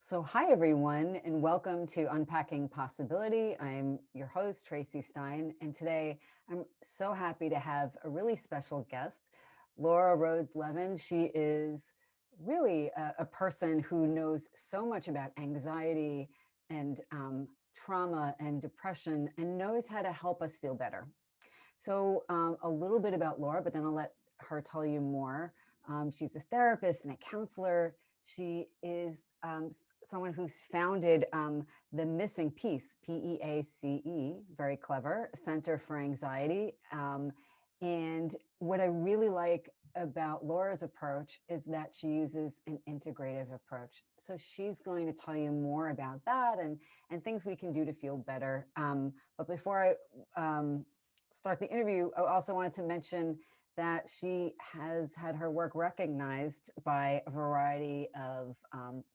So hi, everyone, and welcome to Unpacking Possibility. I'm your host, Traci Stein, and today I'm so happy to have a really special guest, Laura Rhodes-Levin. She is really a person who knows so much about anxiety and trauma and depression and knows how to help us feel better. So a little bit about Laura, but then I'll let her tell you more. She's a therapist and a counselor. She is someone who's founded the Missing Piece, PEACE, very clever, Center for Anxiety. And what I really like about Laura's approach is that she uses an integrative approach. So she's going to tell you more about that and things we can do to feel better. But before I start the interview, I also wanted to mention that she has had her work recognized by a variety of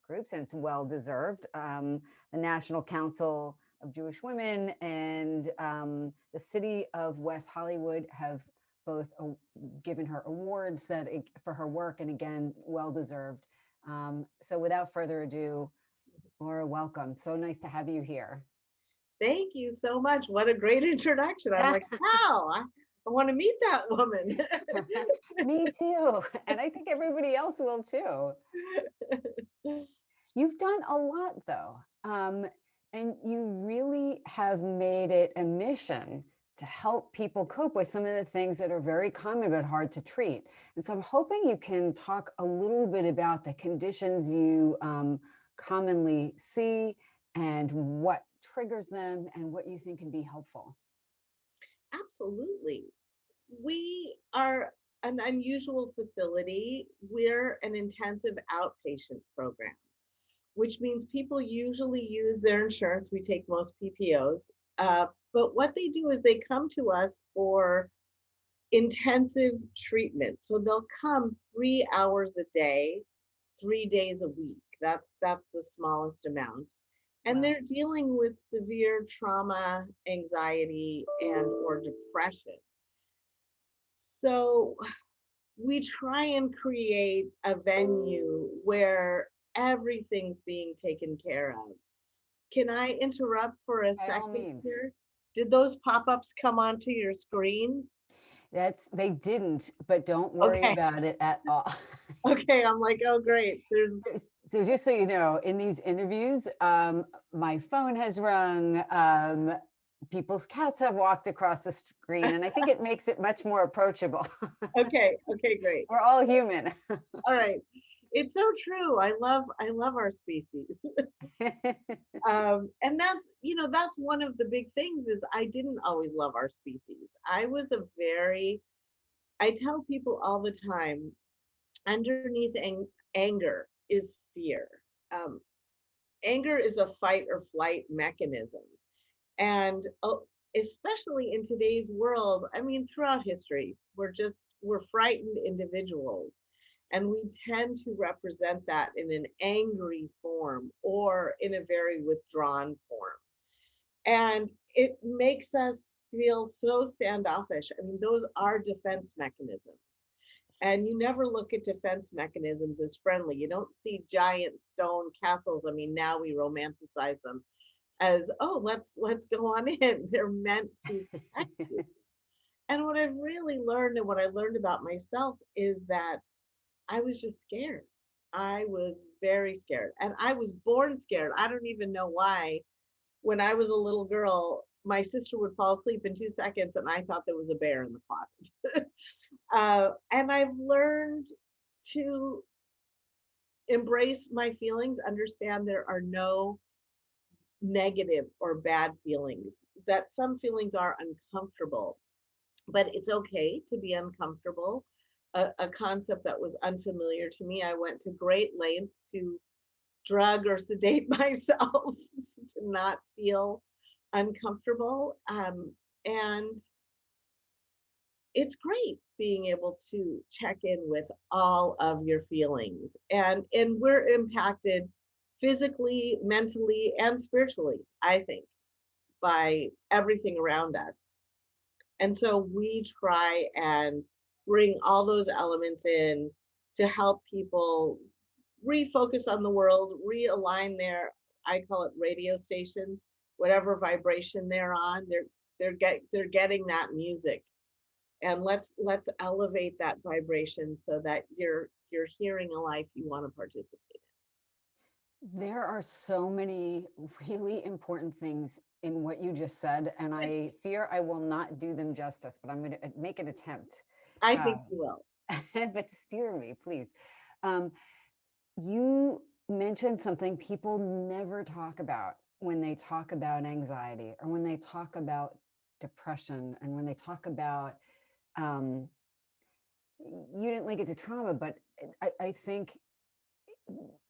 groups, and it's well deserved. The National Council of Jewish Women and the city of West Hollywood have both given her awards for her work, and again, well deserved. So without further ado, Laura, welcome. So nice to have you here. Thank you so much. What a great introduction. I'm like, wow, I want to meet that woman. Me too. And I think everybody else will too. You've done a lot though. And you really have made it a mission to help people cope with some of the things that are very common but hard to treat. And so I'm hoping you can talk a little bit about the conditions you commonly see and what triggers them and what you think can be helpful. Absolutely. We are an unusual facility. We're an intensive outpatient program, which means people usually use their insurance. We take most PPOs. But what they do is they come to us for intensive treatment. So they'll come 3 hours a day, 3 days a week. That's the smallest amount. And Wow. they're dealing with severe trauma, anxiety, and or depression. So we try and create a venue where everything's being taken care of. Can I interrupt for a By all second means. here? Did those pop-ups come onto your screen? They didn't, but don't worry Okay. about it at all. Okay, I'm like, oh great. There's So just so you know, in these interviews, my phone has rung, people's cats have walked across the screen, and I think it makes it much more approachable. okay, great. We're all human. All right. It's so true. I love our species. And that's one of the big things is I didn't always love our species. I tell people all the time, underneath anger is fear. Um, Anger is a fight or flight mechanism. And especially in today's world, I mean, throughout history, we're frightened individuals. And we tend to represent that in an angry form or in a very withdrawn form. And it makes us feel so standoffish. I mean, those are defense mechanisms. And you never look at defense mechanisms as friendly. You don't see giant stone castles. I mean, now we romanticize them as, oh, let's go on in. They're meant to protect you. And what I've really learned and what I learned about myself is that I was just scared. I was very scared. And I was born scared. I don't even know why. When I was a little girl, my sister would fall asleep in 2 seconds and I thought there was a bear in the closet. And I've learned to embrace my feelings, understand there are no negative or bad feelings, that some feelings are uncomfortable, but it's okay to be uncomfortable. A concept that was unfamiliar to me. I went to great lengths to drug or sedate myself to not feel uncomfortable. And it's great being able to check in with all of your feelings. And we're impacted physically, mentally, and spiritually, I think, by everything around us. And so we try and bring all those elements in to help people refocus on the world, realign their, I call it radio station, whatever vibration they're on. They're getting that music, and let's elevate that vibration so that you're hearing a life you want to participate There are so many really important things in what you just said, and in. I fear I will not do them justice, but I'm going to make an attempt. I Uh, think you will. but steer me, please. Um, you mentioned something people never talk about when they talk about anxiety, or when they talk about depression, and when they talk about, um, you didn't link it to trauma, but I think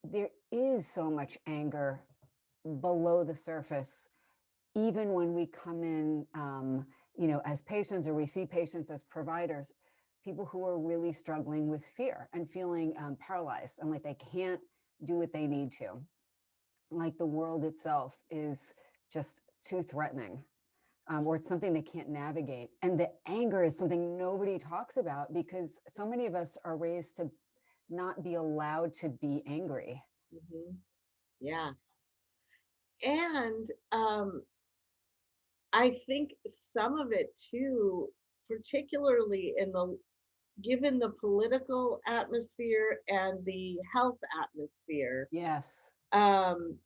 there is so much anger below the surface, even when we come in, as patients, or we see patients as providers, people who are really struggling with fear and feeling paralyzed and like they can't do what they need to, like the world itself is just too threatening, or it's something they can't navigate. And the anger is something nobody talks about because so many of us are raised to not be allowed to be angry. Hmm. Yeah. And I think some of it too, particularly in the given the political atmosphere and the health atmosphere, Yes. um,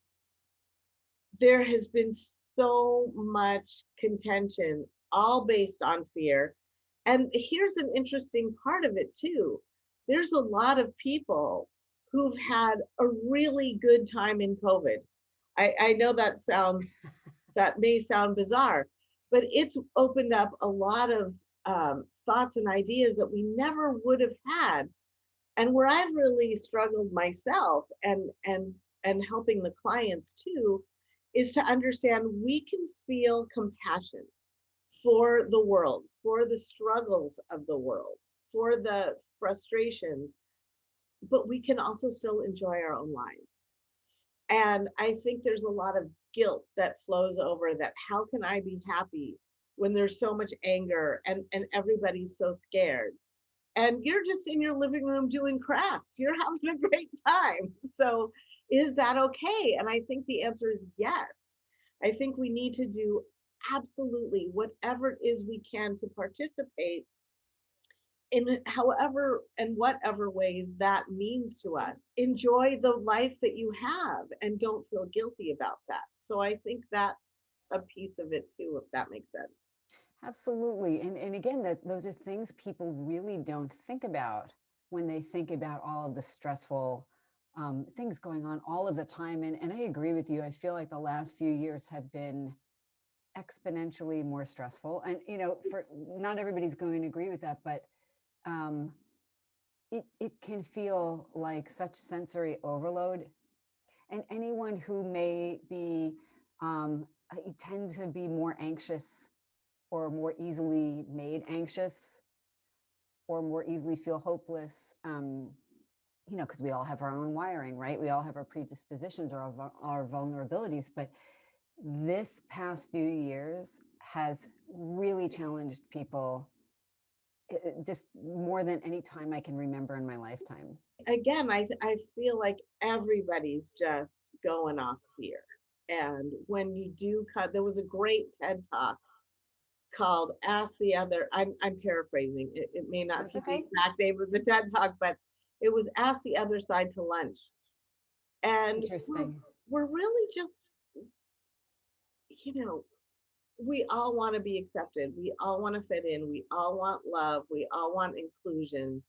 there has been so much contention, all based on fear. And here's an interesting part of it too. There's a lot of people who've had a really good time in COVID. I know that may sound bizarre, but it's opened up a lot of thoughts and ideas that we never would have had. And where I've really struggled myself, and helping the clients too, is to understand we can feel compassion for the world, for the struggles of the world, for the frustrations, but we can also still enjoy our own lives. And I think there's a lot of guilt that flows over that. How can I be happy when there's so much anger, and everybody's so scared? And you're just in your living room doing crafts. You're having a great time. So is that okay? And I think the answer is yes. I think we need to do absolutely whatever it is we can to participate in however and whatever ways that means to us. Enjoy the life that you have and don't feel guilty about that. So I think that's a piece of it too, if that makes sense. Absolutely. And again, that those are things people really don't think about when they think about all of the stressful things going on all of the time. And I agree with you. I feel like the last few years have been exponentially more stressful. And, for not everybody's going to agree with that, but um, it can feel like such sensory overload. And anyone who may be, tend to be more anxious or more easily made anxious or more easily feel hopeless, because we all have our own wiring, right? We all have our predispositions or our vulnerabilities. But this past few years has really challenged people, just more than any time I can remember in my lifetime. Again, I feel like everybody's just going off here. And when you do cut, there was a great TED talk called Ask the Other. I'm paraphrasing. It may not That's be the okay. exact name of the TED talk, but it was Ask the Other Side to Lunch. And Interesting. we're really just, you know, we all want to be accepted. We all want to fit in. We all want love. We all want inclusion.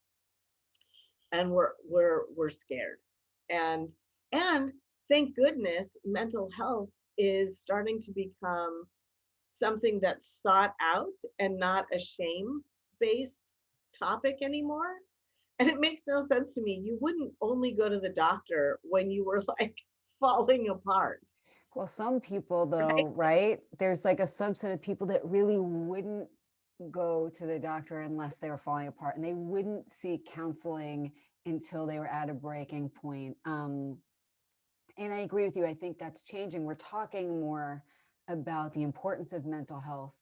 And we're scared. And and thank goodness mental health is starting to become something that's sought out and not a shame based topic anymore. And it makes no sense to me. You wouldn't only go to the doctor when you were like falling apart, Well, some people, right? though, right? There's like a subset of people that really wouldn't go to the doctor unless they were falling apart, and they wouldn't seek counseling until they were at a breaking point. And I agree with you. I think that's changing. We're talking more about the importance of mental health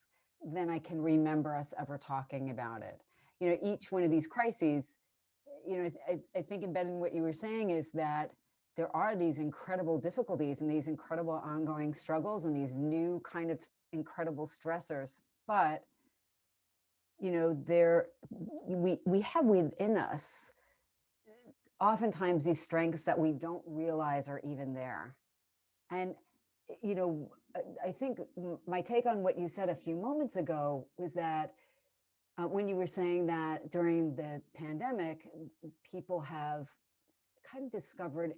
than I can remember us ever talking about it. Each one of these crises I think embedded in what you were saying is that there are these incredible difficulties and these incredible ongoing struggles and these new kind of incredible stressors. But, we have within us oftentimes these strengths that we don't realize are even there. And, you know, I think my take on what you said a few moments ago was that when you were saying that during the pandemic, people have kind of discovered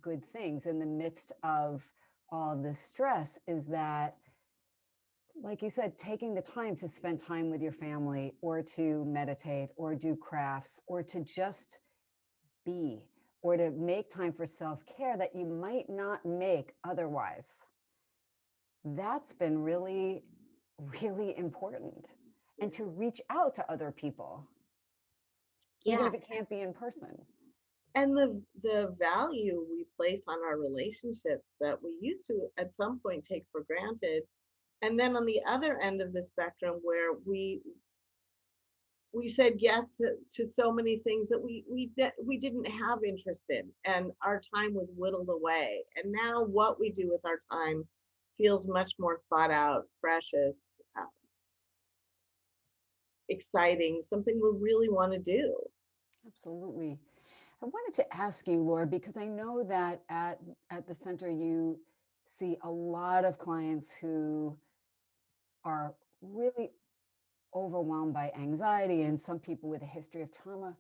good things in the midst of all of this stress, is that, like you said, taking the time to spend time with your family or to meditate or do crafts or to just be or to make time for self-care that you might not make otherwise. That's been really, really important. And to reach out to other people, even Yeah. if it can't be in person. And the value we place on our relationships that we used to at some point take for granted. And then on the other end of the spectrum, where we said yes to so many things that we didn't have interest in, and our time was whittled away. And now what we do with our time feels much more thought out, precious, exciting, something we really want to do. Absolutely. I wanted to ask you, Laura, because I know that at the center you see a lot of clients who are really overwhelmed by anxiety and some people with a history of trauma.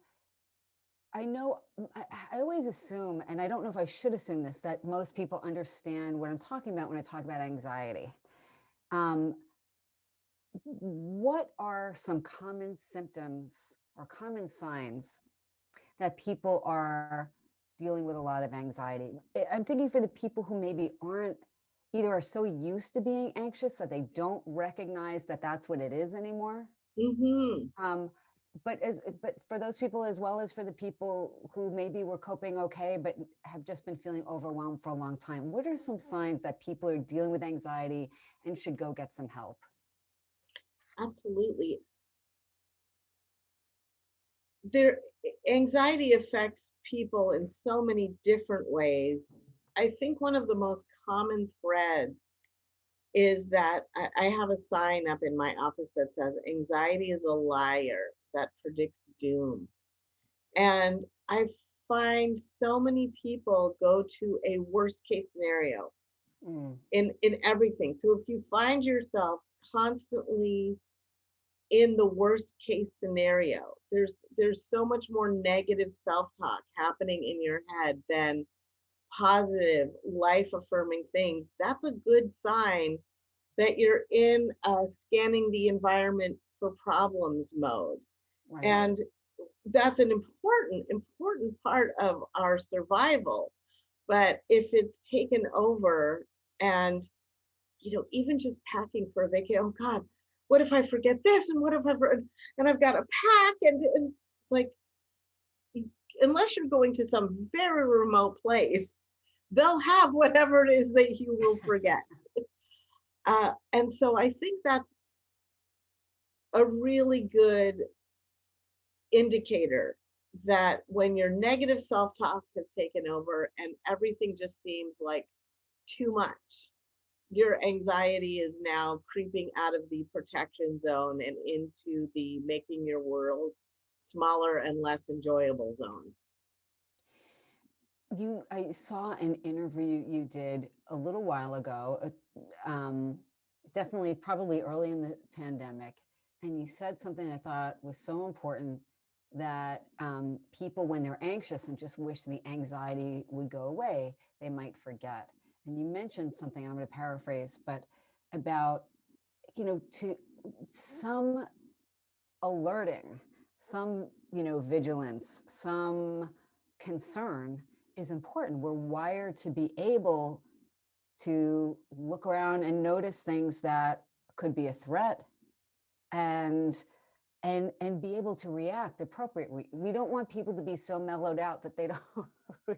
I know I always assume, and I don't know if I should assume this, that most people understand what I'm talking about when I talk about anxiety. Um, what are some common symptoms or common signs that people are dealing with a lot of anxiety? I'm thinking for the people who maybe aren't, either are so used to being anxious that they don't recognize that that's what it is anymore. Mm-hmm. But for those people, as well as for the people who maybe were coping okay but have just been feeling overwhelmed for a long time, what are some signs that people are dealing with anxiety and should go get some help? Absolutely. Their anxiety affects people in so many different ways. I think one of the most common threads is that I have a sign up in my office that says anxiety is a liar that predicts doom. And I find so many people go to a worst case scenario Mm, in everything. So if you find yourself constantly in the worst case scenario, there's so much more negative self-talk happening in your head than positive life affirming things. That's a good sign that you're in scanning the environment for problems mode. right. And that's an important part of our survival. But if it's taken over, and even just packing for a vacation, oh God, what if I forget this, and what if and I've got to pack, and it's like, unless you're going to some very remote place, they'll have whatever it is that you will forget. And so I think that's a really good indicator that when your negative self-talk has taken over and everything just seems like too much, your anxiety is now creeping out of the protection zone and into the making your world smaller and less enjoyable zone. I saw an interview you did a little while ago, definitely probably early in the pandemic, and you said something I thought was so important, that people, when they're anxious and just wish the anxiety would go away, they might forget. And you mentioned something, I'm going to paraphrase, but about, to some alerting, some, vigilance, some concern is important. We're wired to be able to look around and notice things that could be a threat, and be able to react appropriately. We don't want people to be so mellowed out that they don't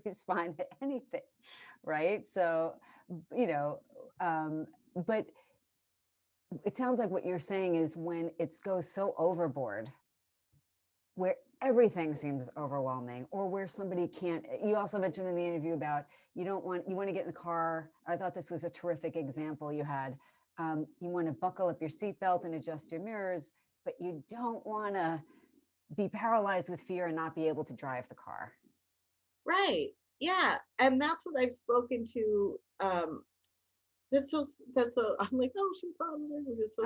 respond to anything, right? So, you know, but it sounds like what you're saying is when it goes so overboard, where everything seems overwhelming, or where somebody can't. You also mentioned in the interview about you want to get in the car. I thought this was a terrific example you had. You want to buckle up your seatbelt and adjust your mirrors, but you don't want to be paralyzed with fear and not be able to drive the car. Right. Yeah. And that's what I've spoken to. That's so, I'm like, oh, she's on there. It's so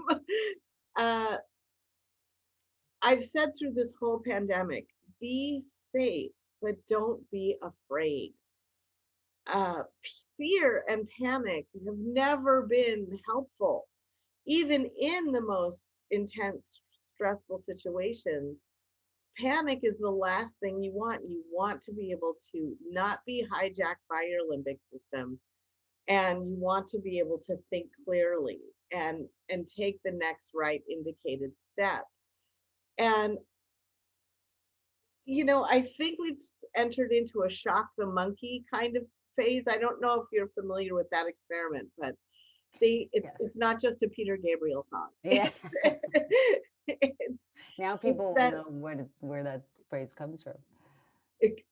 sweet. Uh, I've said through this whole pandemic, be safe, but don't be afraid. Uh, Fear and panic have never been helpful, even in the most intense, stressful situations. Panic is the last thing you want. You want to be able to not be hijacked by your limbic system, and you want to be able to think clearly and take the next right indicated step. And I think we've entered into a shock the monkey kind of phase. I don't know if you're familiar with that experiment, but Yes. it's not just a Peter Gabriel song. Yeah. It's, Now it's people will that know where that phrase comes from.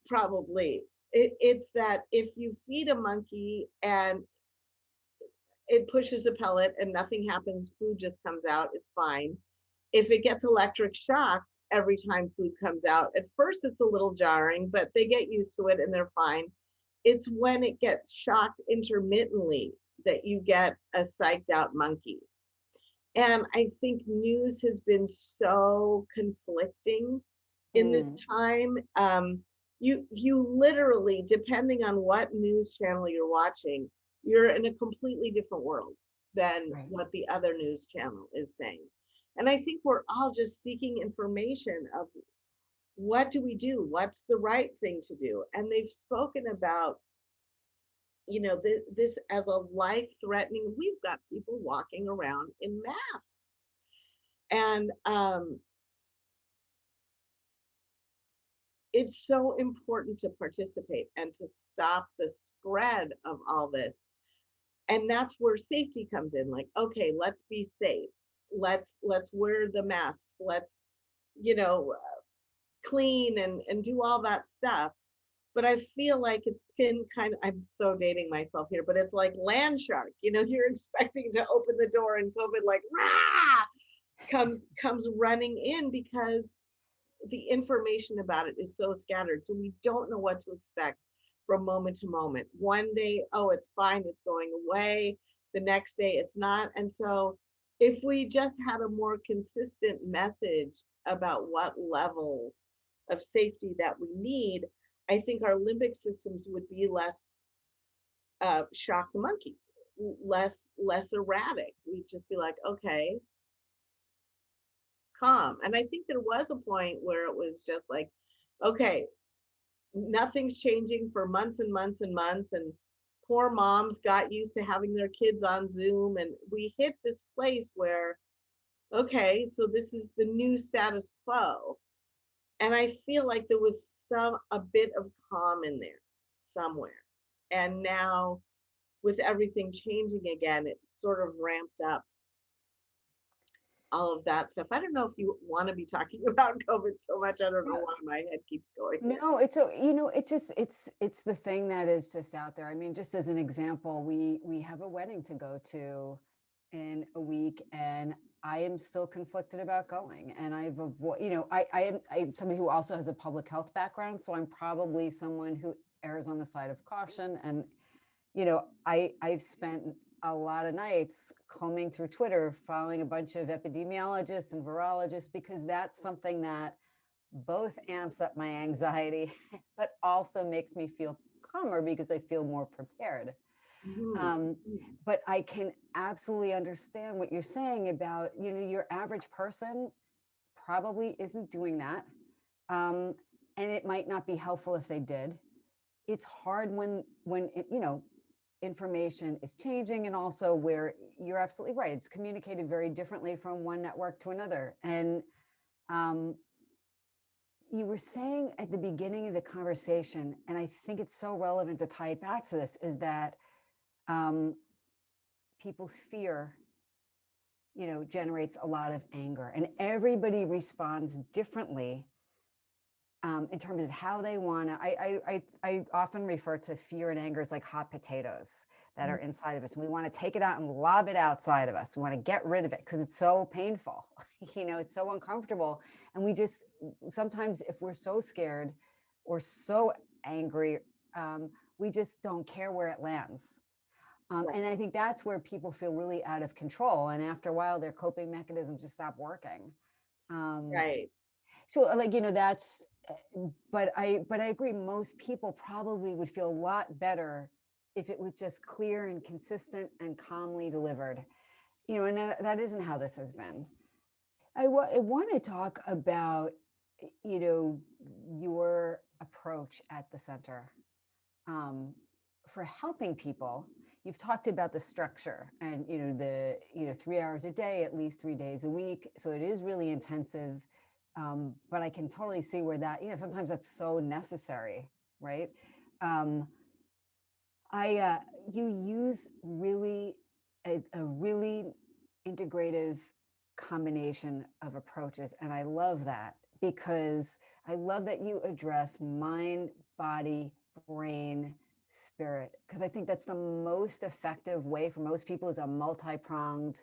probably it's that if you feed a monkey and it pushes a pellet and nothing happens, food just comes out, it's fine. If it gets electric shock every time food comes out, at first it's a little jarring, but they get used to it and they're fine. It's when it gets shocked intermittently that you get a psyched out monkey. And I think news has been so conflicting in this Mm, time. You literally, depending on what news channel you're watching, you're in a completely different world than right. what the other news channel is saying. And I think we're all just seeking information of what do we do? What's the right thing to do? And they've spoken about, this as a life threatening. We've got people walking around in masks. And it's so important to participate and to stop the spread of all this. And that's where safety comes in. Like, okay, let's be safe. Let's wear the masks. Let's, you know, clean and do all that stuff. But I feel like it's been kind of, I'm so dating myself here, but it's like land shark. You're expecting to open the door and COVID like rah comes running in because the information about it is so scattered. So we don't know what to expect from moment to moment. One day, oh, it's fine, it's going away. The next day, it's not. And so if we just had a more consistent message about what levels of safety that we need, I think our limbic systems would be less shock the monkey, less erratic. We'd just be like, okay, calm. And I think there was a point where it was just like, okay, nothing's changing for months and months and months. And poor moms got used to having their kids on Zoom. And we hit this place where, okay, so this is the new status quo. And I feel like there was a bit of calm in there somewhere. And now with everything changing again, it sort of ramped up all of that stuff. I don't know if you want to be talking about COVID so much. I don't know why my head keeps going there. No, it's so it's just it's the thing that is just out there. I mean, just as an example, we have a wedding to go to in a week, and I am still conflicted about going. And I'm somebody who also has a public health background, so I'm probably someone who errs on the side of caution. And I've spent a lot of nights combing through Twitter, following a bunch of epidemiologists and virologists, because that's something that both amps up my anxiety, but also makes me feel calmer because I feel more prepared. Mhm. Um, but I can absolutely understand what you're saying about, your average person probably isn't doing that. Um, and it might not be helpful if they did. It's hard when information is changing, and also where you're absolutely right. It's communicated very differently from one network to another. And um, you were saying at the beginning of the conversation, and I think it's so relevant to tie it back to this, is that um, people's fear, generates a lot of anger, and everybody responds differently in terms of how they want to. I often refer to fear and anger as like hot potatoes that are inside of us. And we want to take it out and lob it outside of us. We want to get rid of it because it's so painful. It's so uncomfortable. And we just, sometimes if we're so scared or so angry, we just don't care where it lands. And I think that's where people feel really out of control. And after a while, their coping mechanisms just stop working. Right. So that's, but I agree. Most people probably would feel a lot better if it was just clear and consistent and calmly delivered, and that isn't how this has been. I want to talk about, your approach at the center for helping people. You've talked about the structure and, the 3 hours a day, at least 3 days a week. So it is really intensive. But I can totally see where that, sometimes that's so necessary, right? You use really a really integrative combination of approaches. And I love that because I love that you address mind, body, brain, spirit, because I think that's the most effective way for most people is a multi-pronged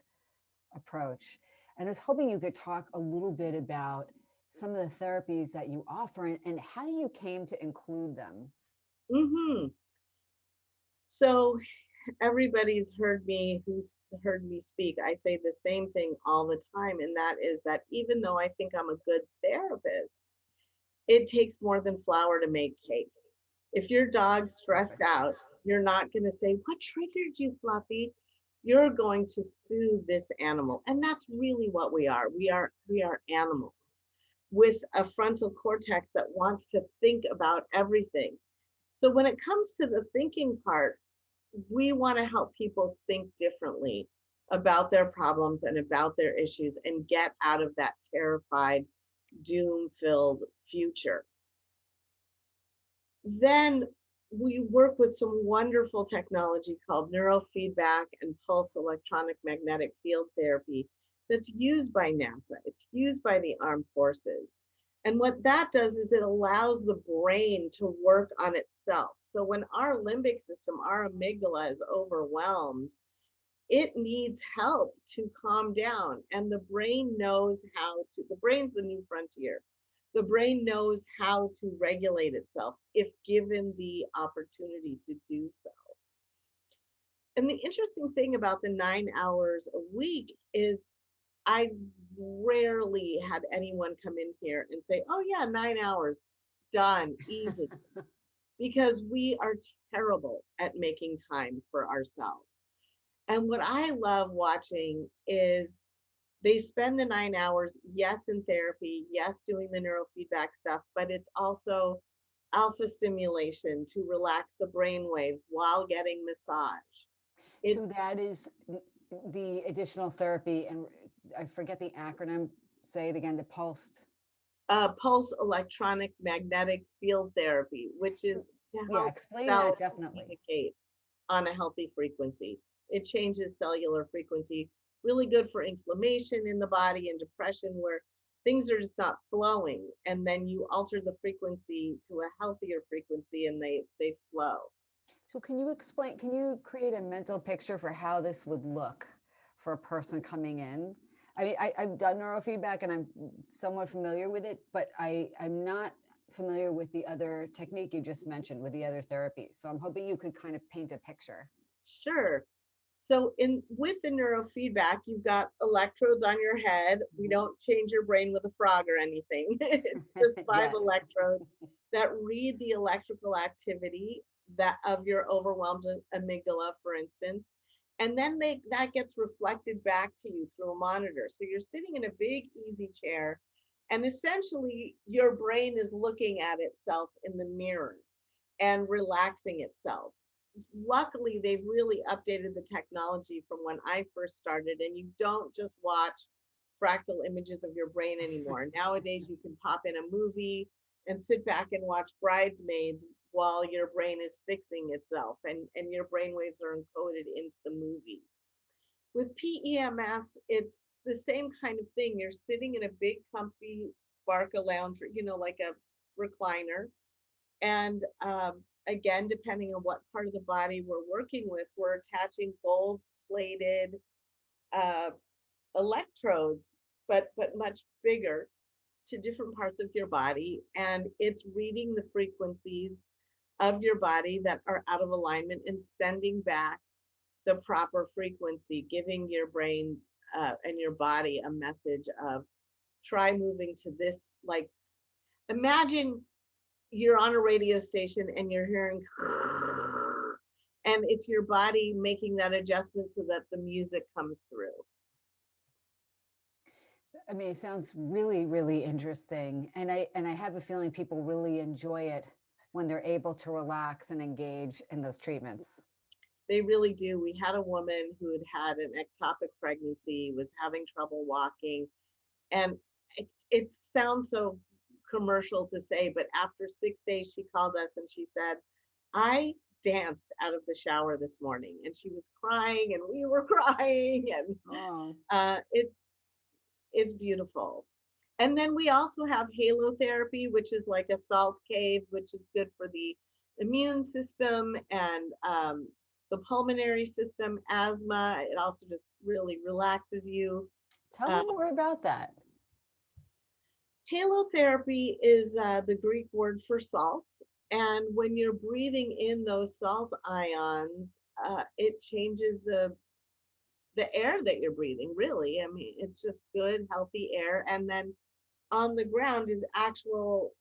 approach. And I was hoping you could talk a little bit about some of the therapies that you offer and how you came to include them. Mm-hmm. So everybody's who's heard me speak. I say the same thing all the time, and that is that even though I think I'm a good therapist, it takes more than flour to make cake. If your dog's stressed out, you're not going to say, "What triggered you, Fluffy?" You're going to soothe this animal. And that's really what we are. We are animals with a frontal cortex that wants to think about everything. So when it comes to the thinking part, we want to help people think differently about their problems and about their issues and get out of that terrified, doom filled future. Then we work with some wonderful technology called neurofeedback and pulse electronic magnetic field therapy that's used by NASA. It's used by the armed forces. And what that does is it allows the brain to work on itself. So when our limbic system, our amygdala is overwhelmed, it needs help to calm down. And the brain knows how to, the brain's the new frontier. The brain knows how to regulate itself if given the opportunity to do so. And the interesting thing about the 9 hours a week is I rarely had anyone come in here and say, "Oh, yeah, 9 hours, done, easy," because we are terrible at making time for ourselves. And what I love watching is they spend the 9 hours, yes, in therapy, yes, doing the neurofeedback stuff, but it's also alpha stimulation to relax the brain waves while getting massage. It's So that is the additional therapy, and I forget the acronym. Say it again. The pulsed. pulse electronic magnetic field therapy, which is to Yeah, help explain cells that definitely. communicate on a healthy frequency. It changes cellular frequency, really good for inflammation in the body and depression where things are just not flowing. And then you alter the frequency to a healthier frequency and they flow. So can you explain, can you create a mental picture for how this would look for a person coming in? I mean, I've done neurofeedback and I'm somewhat familiar with it, but I'm not familiar with the other technique you just mentioned with the other therapies. So I'm hoping you could kind of paint a picture. Sure. So in with the neurofeedback, you've got electrodes on your head. We don't change your brain with a frog or anything. It's just five Yeah. electrodes that read the electrical activity that of your overwhelmed amygdala, for instance. And then that gets reflected back to you through a monitor. So you're sitting in a big easy chair and essentially your brain is looking at itself in the mirror and relaxing itself. Luckily, they've really updated the technology from when I first started, and you don't just watch fractal images of your brain anymore. Nowadays, you can pop in a movie and sit back and watch Bridesmaids while your brain is fixing itself and your brain waves are encoded into the movie. With PEMF, it's the same kind of thing. You're sitting in a big, comfy Barca lounge, like a recliner. And again, depending on what part of the body we're working with, we're attaching gold plated uh, electrodes, but much bigger, to different parts of your body. And it's reading the frequencies of your body that are out of alignment and sending back the proper frequency, giving your brain and your body a message of try moving to this. Like, imagine you're on a radio station and you're hearing, and it's your body making that adjustment so that the music comes through. I mean, it sounds really, really interesting. And I have a feeling people really enjoy it when they're able to relax and engage in those treatments. They really do. We had a woman who had an ectopic pregnancy, was having trouble walking, and it sounds so commercial to say, but after 6 days, she called us and she said, I danced out of the shower this morning. And she was crying and we were crying. And Oh, it's beautiful. And then we also have halotherapy, which is like a salt cave, which is good for the immune system and the pulmonary system, asthma. It also just really relaxes you. tell Uh, me more about that. Halotherapy is the Greek word for salt. And when you're breathing in those salt ions, it changes the air that you're breathing, really. I mean, it's just good, healthy air. And then on the ground is actual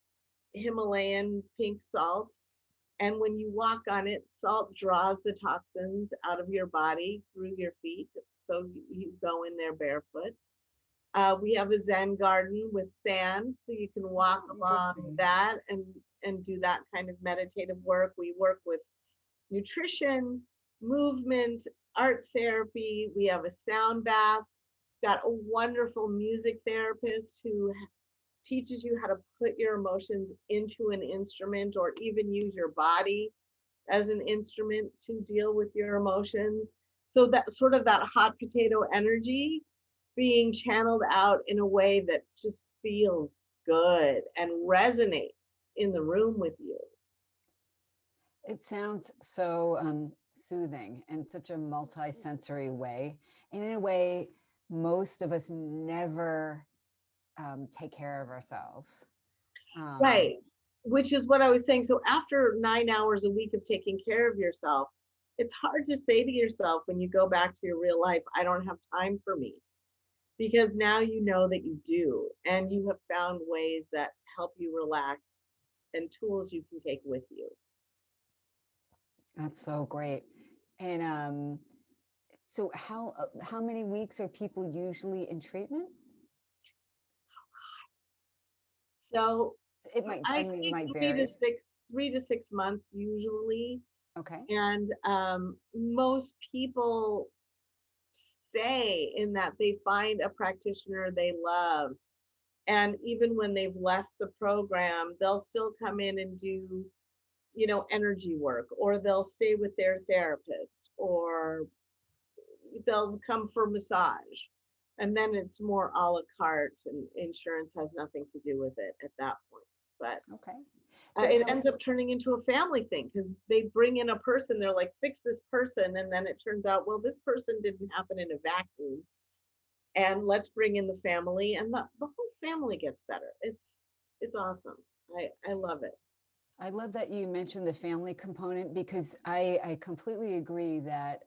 Himalayan pink salt. And when you walk on it, salt draws the toxins out of your body through your feet. So you go in there barefoot. We have a Zen garden with sand, so you can walk Oh, along interesting. that and do that kind of meditative work. We work with nutrition, movement, art therapy. We have a sound bath. Got a wonderful music therapist who teaches you how to put your emotions into an instrument, or even use your body as an instrument to deal with your emotions. So that sort of that hot potato energy being channeled out in a way that just feels good and resonates in the room with you. It sounds so soothing in such a multi-sensory way, and in a way most of us never take care of ourselves. Um, Right. Which is what I was saying. So after 9 hours a week of taking care of yourself, it's hard to say to yourself when you go back to your real life, I don't have time for me. Because now you know that you do, and you have found ways that help you relax and tools you can take with you. that's so great. And so how many weeks are people usually in treatment? So It might, I I mean, it say might 3 to vary. 6 months usually. Okay. And most people stay in that they find a practitioner they love. And even when they've left the program, they'll still come in and do, energy work, or they'll stay with their therapist, or they'll come for massage. And then it's more a la carte, and insurance has nothing to do with it at that point. But Okay. But it how, ends up turning into a family thing, because they bring in a person, they're like, fix this person. And then it turns out, well, this person didn't happen in a vacuum. And let's bring in the family, and the whole family gets better. It's awesome. I love it. I love that you mentioned the family component, because I completely agree that,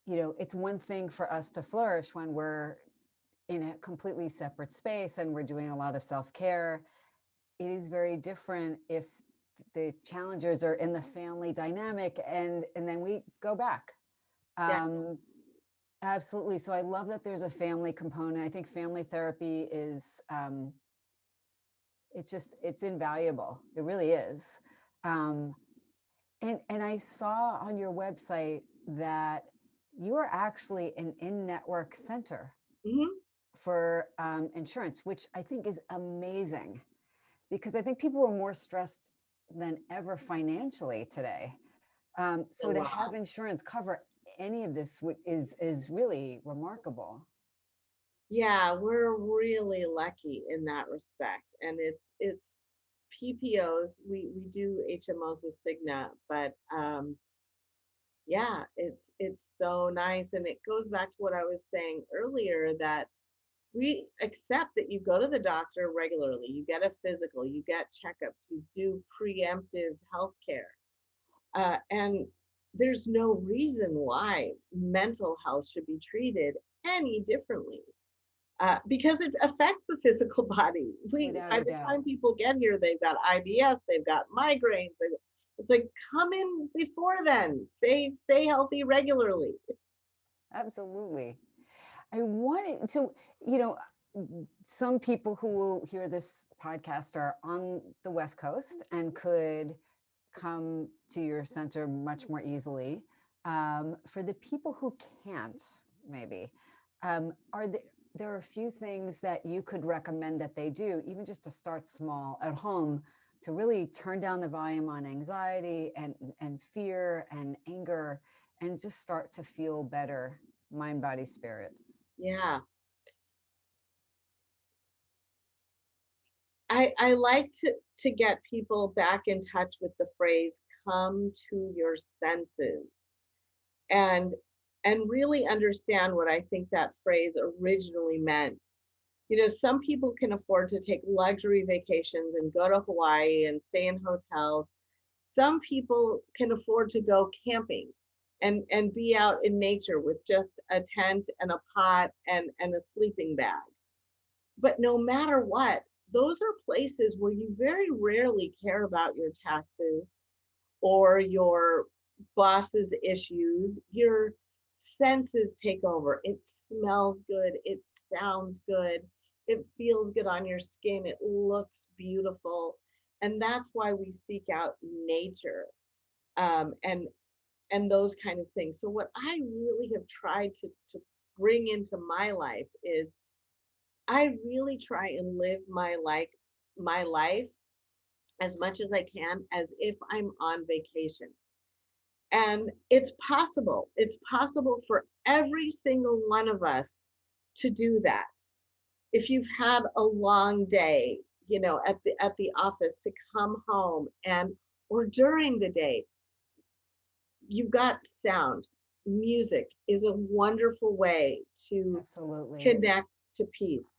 it's one thing for us to flourish when we're in a completely separate space and we're doing a lot of self-care. It is very different if the challengers are in the family dynamic and then we go back. Yeah. Um, absolutely. So I love that there's a family component. I think family therapy is, it's invaluable. It really is. Um, and I saw on your website that you are actually an in-network center Hmm. for insurance, which I think is amazing, because I think people are more stressed than ever financially today. A So to have lot. insurance cover any of this is really remarkable. Yeah, we're really lucky in that respect. And it's PPOs. We do HMOs with Cigna, but yeah, it's so nice. And it goes back to what I was saying earlier, that we accept that you go to the doctor regularly, you get a physical, you get checkups, you do preemptive health care. And there's no reason why mental health should be treated any differently, because it affects the physical body. Without By a the doubt. time people get here, they've got IBS, they've got migraines. It's like, come in before then. Stay healthy regularly. Absolutely. I wanted, so, you know, some people who will hear this podcast are on the West Coast and could come to your center much more easily. For the people who can't, maybe, there are a few things that you could recommend that they do, even just to start small at home, to really turn down the volume on anxiety and fear and anger, and just start to feel better, mind, body, spirit. Yeah. I like to get people back in touch with the phrase come to your senses, and really understand what I think that phrase originally meant. Some people can afford to take luxury vacations and go to Hawaii and stay in hotels. Some people can afford to go camping and be out in nature with just a tent and a pot and a sleeping bag. But no matter what, those are places where you very rarely care about your taxes or your boss's issues. Your senses take over. It smells good. It sounds good. It feels good on your skin. It looks beautiful. And that's why we seek out nature, um, and those kind of things. So what I really have tried to bring into my life is, I really try and live my life as much as I can as if I'm on vacation. And it's possible. It's possible for every single one of us to do that. If you've had a long day, at the office, to come home, and or during the day, you've got sound. Music is a wonderful way to Absolutely. connect to peace.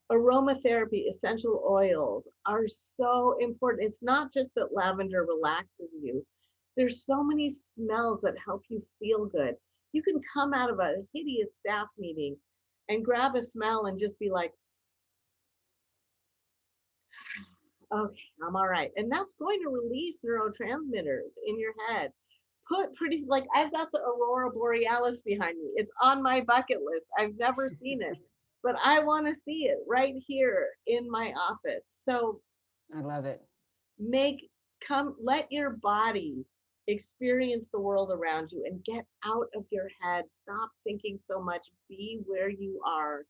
Aromatherapy, essential oils are so important. It's not just that lavender relaxes you. There's so many smells that help you feel good. You can come out of a hideous staff meeting and grab a smell and just be like, okay, I'm all right. And that's going to release neurotransmitters in your head. Like, I've got the Aurora Borealis behind me. It's on my bucket list. I've never seen it, but I want to see it right here in my office. So I love it. make let your body experience the world around you and get out of your head. Stop thinking so much. Be where you are,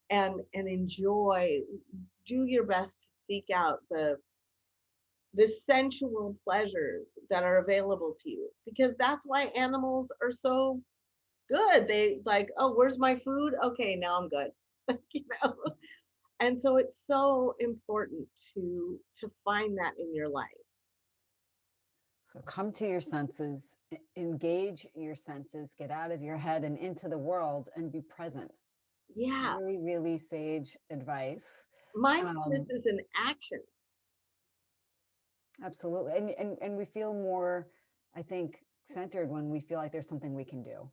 and enjoy. Do your best to seek out the sensual pleasures that are available to you, because that's why animals are so good. They like, oh, where's my food? Okay, now I'm good. you know and so it's so important to find that in your life. So come to your senses, engage your senses, get out of your head and into the world and be present. Yeah, Really, really sage advice. mindfulness Um, is an action. absolutely. And we feel more, I think, centered when we feel like there's something we can do.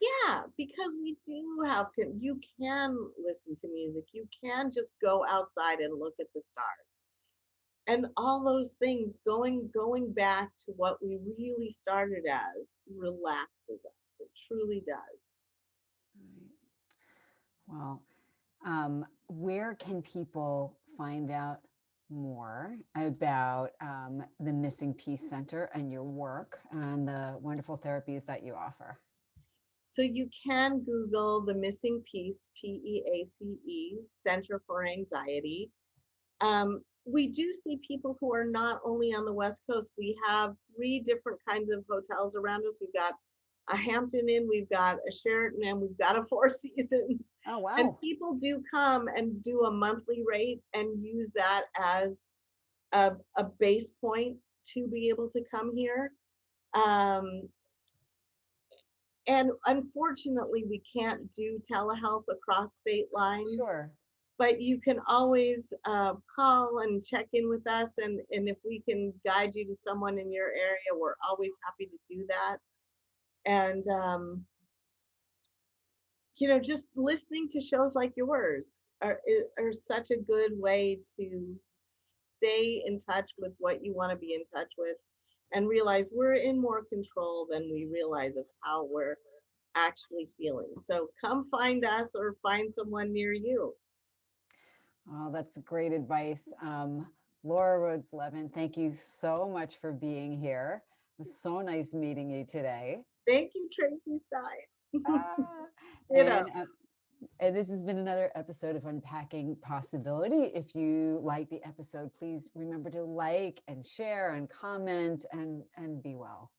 Yeah, because we do have you can listen to music, you can just go outside and look at the stars, and all those things, going back to what we really started as, relaxes us. It truly does. Right. Well, where can people find out more about the Missing Peace Center and your work and the wonderful therapies that you offer? So you can Google the Missing Peace, PEACE, Center for Anxiety. We do see people who are not only on the West Coast. We have 3 different kinds of hotels around us. We've got a Hampton Inn, we've got a Sheraton, and we've got a Four Seasons. Oh, And wow. people do come and do a monthly rate and use that as a base point to be able to come here. Um, and unfortunately, we can't do telehealth across state lines, Sure. but you can always call and check in with us. And if we can guide you to someone in your area, we're always happy to do that. And, just listening to shows like yours are such a good way to stay in touch with what you want to be in touch with and realize we're in more control than we realize of how we're actually feeling. So come find us or find someone near you. Oh, that's great advice. Laura Rhodes-Levin, thank you so much for being here. It was so nice meeting you today. Thank you, Traci Stein. Ah, Ditto. and this has been another episode of Unpacking Possibility. If you like the episode, please remember to like and share and comment and be well.